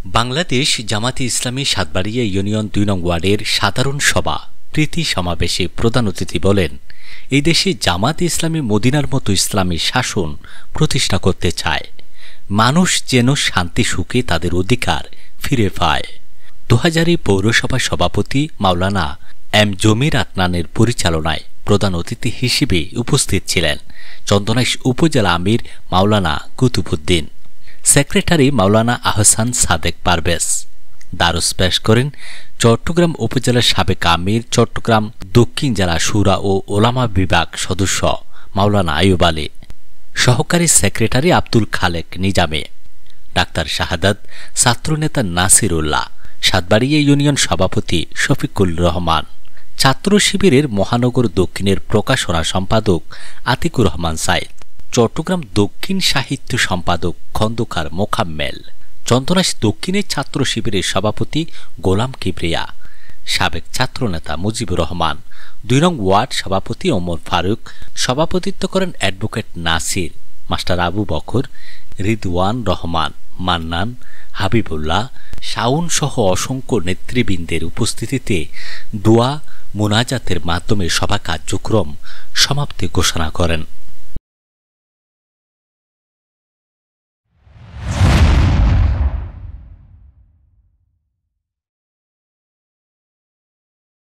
বাংলাদেশ জামাতে ইসলামী সাতবাড়িয়া ইউনিয়ন ২ নং ওয়ার্ডের সাধারণ সভা প্রীতি সমাবেশে প্রধান অতিথি বলেন, এই দেশে জামাতে ইসলামী মদিনার মতো ইসলামী শাসন প্রতিষ্ঠা করতে চায়। মানুষ যেন শান্তি সুখে তাদের অধিকার ফিরে পায়। ২০০০ পৌরসভা সভাপতি মাওলানা এম জমির আদনানের পরিচালনায় প্রধান অতিথি হিসেবে উপস্থিত ছিলেন চন্দনাইশ উপজেলা আমির মাওলানা কুতুবউদ্দিন, সেক্রেটারি মাওলানা আহসান সাদেক পারভেজ। দারুস পেশ করেন চট্টগ্রাম উপজেলার সাবেক আমির, চট্টগ্রাম দক্ষিণ জেলা শুরা ও ওলামা বিভাগ সদস্য মাওলানা আইয়ুব আলী, সহকারী সেক্রেটারি আব্দুল খালেক নিজামে, ডাক্তার শাহাদাত, ছাত্রনেতা নাসির উল্লাহ, সাতবাড়িয়া ইউনিয়ন সভাপতি শফিকুল রহমান, ছাত্র শিবিরের মহানগর দক্ষিণের প্রকাশনা সম্পাদক আতিকুর রহমান সাইদ, চট্টগ্রাম দক্ষিণ সাহিত্য সম্পাদক খন্দকার মোকাম্মেল, চন্দনাইশ দক্ষিণের ছাত্র শিবিরের সভাপতি গোলাম কিবরিয়া, সাবেক ছাত্রনেতা মুজিবুর রহমান, ২ নং ওয়ার্ড সভাপতি ওমর ফারুক, সভাপতিত্ব করেন অ্যাডভোকেট নাসির, মাস্টার আবু বকর, রিদওয়ান রহমান, মান্নান, হাবিবুল্লাহ, শাওন সহ অসংখ্য নেতৃবৃন্দের উপস্থিতিতে দোয়া মোনাজাতের মাধ্যমে সভা কার্যক্রম সমাপ্তি ঘোষণা করেন।